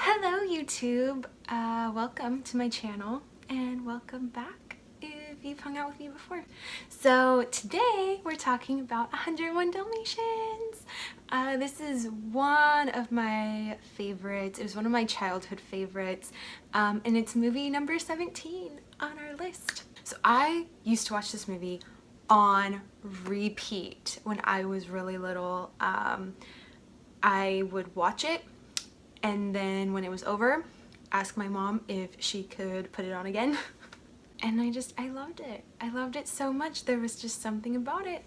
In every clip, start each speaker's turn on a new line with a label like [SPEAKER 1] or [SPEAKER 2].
[SPEAKER 1] Hello YouTube, welcome to my channel and welcome back if you've hung out with me before. So today we're talking about 101 Dalmatians. This is one of my favorites. It was one of my childhood favorites, and it's movie number 17 on our list. So I used to watch this movie on repeat when I was really little. I would watch it and then when it was over, ask my mom if she could put it on again. And I loved it. I loved it so much. There was just something about it.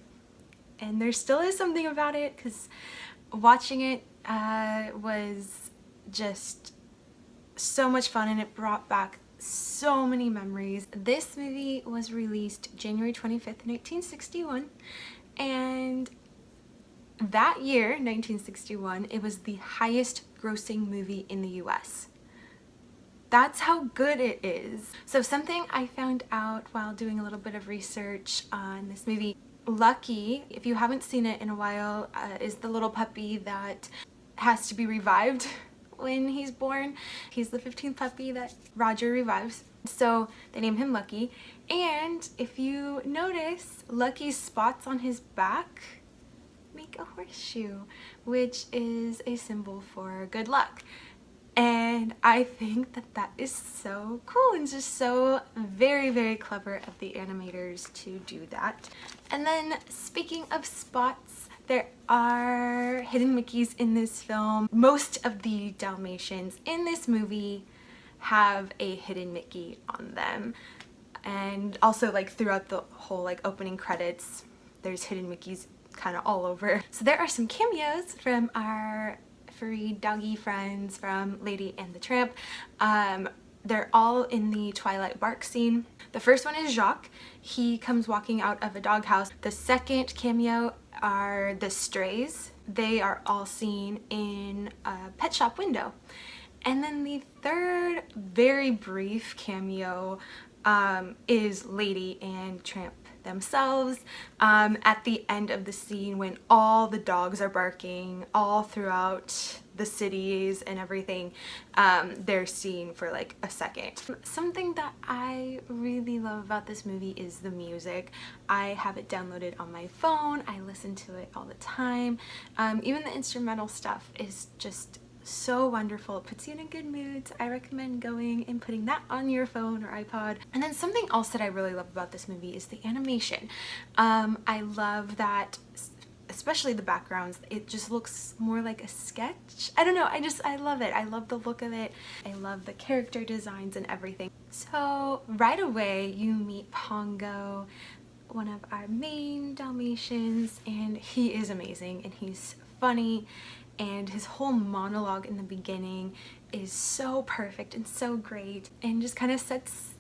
[SPEAKER 1] And there still is something about it because watching it was just so much fun and it brought back so many memories. This movie was released January 25th, 1961, and that year, 1961, it was the highest grossing movie in the US. That's how good it is. So something I found out while doing a little bit of research on this movie, Lucky, if you haven't seen it in a while, is the little puppy that has to be revived when he's born. He's the 15th puppy that Roger revives. So they name him Lucky. And if you notice, Lucky's spots on his back make a horseshoe, which is a symbol for good luck. And I think that that is so cool and just so very, very clever of the animators to do that. And then speaking of spots, there are hidden Mickeys in this film. Most of the Dalmatians in this movie have a hidden Mickey on them. And also like throughout the whole like opening credits, there's hidden Mickeys kind of all over. So there are some cameos from our furry doggy friends from Lady and the Tramp. They're all in the Twilight Bark scene. The first one is Jock. He comes walking out of a doghouse. The second cameo are the strays. They are all seen in a pet shop window. And then the third very brief cameo is Lady and Tramp themselves at the end of the scene when all the dogs are barking all throughout the cities and everything. They're seen for like a second. Something that I really love about this movie is the music. I have it downloaded on my phone. I listen to it all the time. Even the instrumental stuff is just so wonderful. It puts you in a good mood, so I recommend going and putting that on your phone or iPod. And then something else that I really love about this movie is the animation. I love that, especially the backgrounds, it just looks more like a sketch. I don't know, I love it. I love the look of it. I love the character designs and everything. So right away you meet Pongo, one of our main Dalmatians, and he is amazing and he's funny. And his whole monologue in the beginning is so perfect and so great and just kind of sets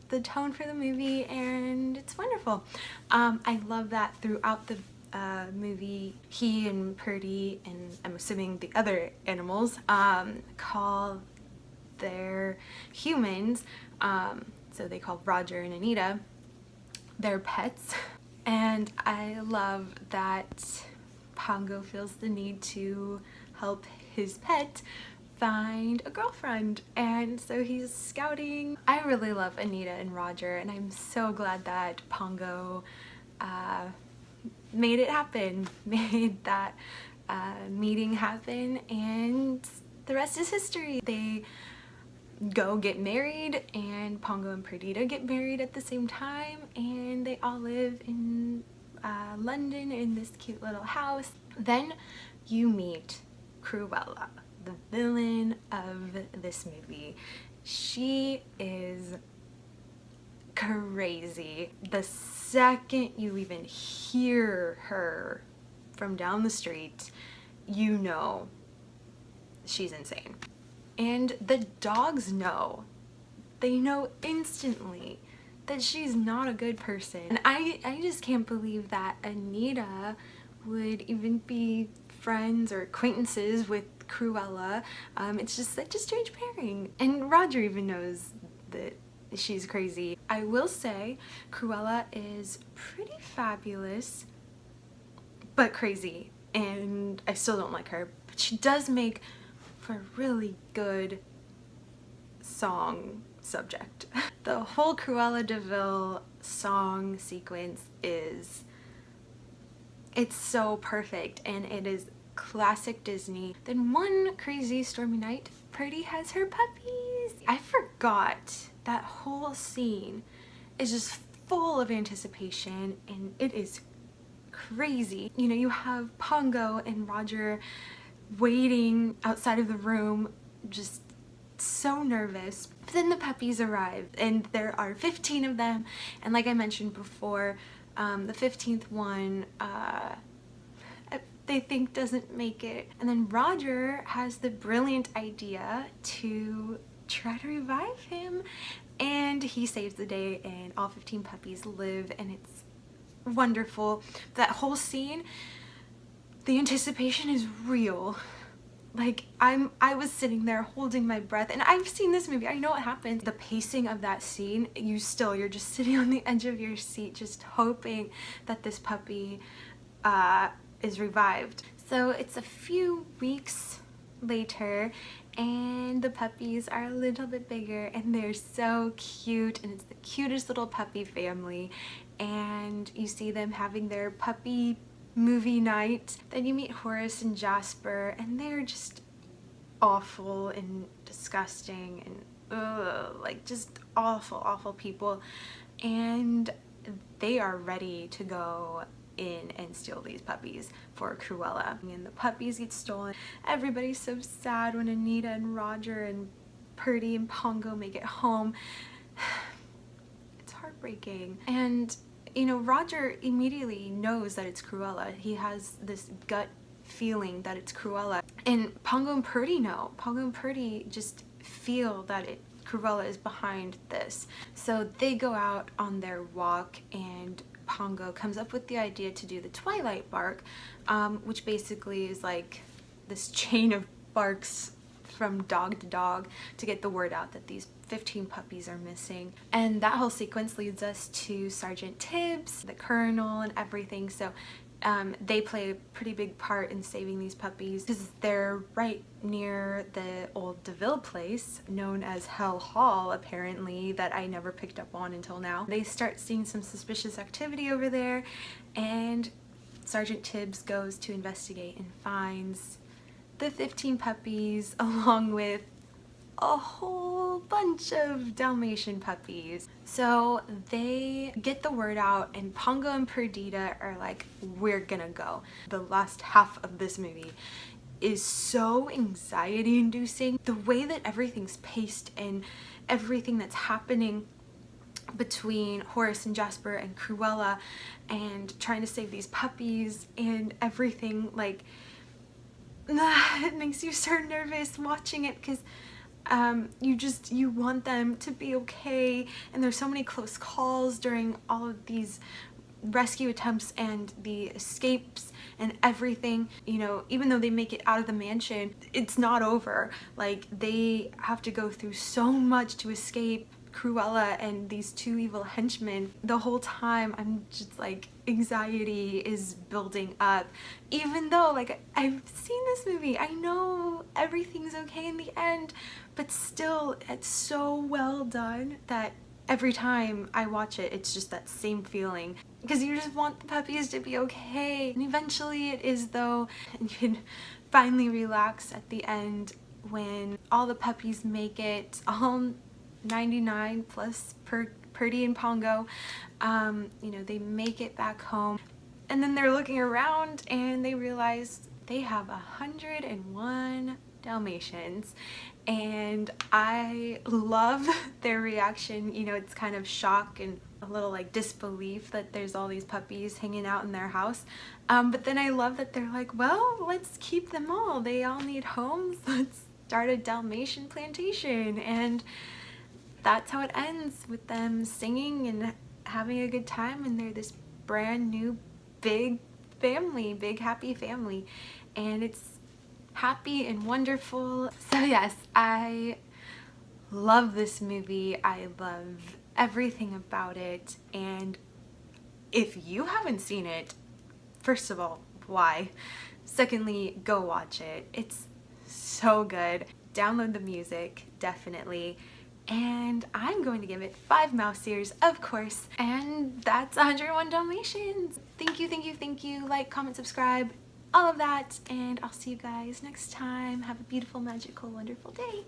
[SPEAKER 1] the tone for the movie, and it's wonderful. I love that throughout the movie he and Purdy, and I'm assuming the other animals, call their humans, so they call Roger and Anita their pets. And I love that Pongo feels the need to help his pet find a girlfriend, and so he's scouting. I really love Anita and Roger, and I'm so glad that Pongo made it happen, made that meeting happen, and the rest is history. They go get married, and Pongo and Perdita get married at the same time, and they all live in London in this cute little house. Then you meet Cruella, the villain of this movie. She is crazy. The second you even hear her from down the street, you know she's insane. And the dogs know. They know instantly that she's not a good person. And I just can't believe that Anita would even be friends or acquaintances with Cruella. It's just such a strange pairing. And Roger even knows that she's crazy. I will say Cruella is pretty fabulous, but crazy. And I still don't like her. But she does make for a really good song subject. The whole Cruella de Vil song sequence it's so perfect, and it is classic Disney. Then one crazy stormy night, Purdy has her puppies. I forgot that whole scene is just full of anticipation, and it is crazy. You know, you have Pongo and Roger waiting outside of the room, just so nervous. But then the puppies arrive, and there are 15 of them, and like I mentioned before, the 15th one they think doesn't make it, and then Roger has the brilliant idea to try to revive him, and he saves the day, and all 15 puppies live, and it's wonderful. That whole scene, the anticipation is real. Like, I was sitting there holding my breath, and I've seen this movie, I know what happens. The pacing of that scene, you're just sitting on the edge of your seat just hoping that this puppy is revived. So it's a few weeks later, and the puppies are a little bit bigger, and they're so cute, and it's the cutest little puppy family, and you see them having their puppy movie night. Then you meet Horace and Jasper, and they're just awful and disgusting and like just awful people, and they are ready to go in and steal these puppies for Cruella. And the puppies get stolen. Everybody's so sad when Anita and Roger and Purdy and Pongo make it home. It's heartbreaking. And you know, Roger immediately knows that it's Cruella. He has this gut feeling that it's Cruella. And Pongo and Purdy know. Pongo and Purdy just feel that Cruella is behind this. So they go out on their walk, and Pongo comes up with the idea to do the Twilight bark, which basically is like this chain of barks from dog to dog to get the word out that these 15 puppies are missing. And that whole sequence leads us to Sergeant Tibbs, the colonel, and everything. So they play a pretty big part in saving these puppies because they're right near the old DeVille place known as Hell Hall, apparently, that I never picked up on until now. They start seeing some suspicious activity over there, and Sergeant Tibbs goes to investigate and finds the 15 puppies along with a whole bunch of Dalmatian puppies. So they get the word out, and Pongo and Perdita are like, we're gonna go. The last half of this movie is so anxiety inducing. The way that everything's paced and everything that's happening between Horace and Jasper and Cruella and trying to save these puppies and everything, like, it makes you so nervous watching it because you want them to be okay, and there's so many close calls during all of these rescue attempts and the escapes and everything. You know, even though they make it out of the mansion, it's not over. Like, they have to go through so much to escape Cruella and these two evil henchmen. The whole time I'm just like, anxiety is building up, even though, like, I've seen this movie, I know everything's okay in the end, but still it's so well done that every time I watch it, it's just that same feeling, because you just want the puppies to be okay. And eventually it is, though, and you can finally relax at the end when all the puppies make it, all 99 plus Purdy and Pongo. You know, they make it back home, and then they're looking around and they realize they have 101 Dalmatians, and I love their reaction. You know, it's kind of shock and a little like disbelief that there's all these puppies hanging out in their house, but then I love that they're like, well, let's keep them all, they all need homes, let's start a Dalmatian plantation. And that's how it ends, with them singing and having a good time, and they're this brand new big family, big happy family, and it's happy and wonderful. So yes, I love this movie. I love everything about it, and if you haven't seen it, first of all, why? Secondly, go watch it. It's so good. Download the music, definitely. And I'm going to give it 5 mouse ears, of course. And that's 101 Dalmatians. Thank you, thank you, thank you. Like, comment, subscribe, all of that. And I'll see you guys next time. Have a beautiful, magical, wonderful day.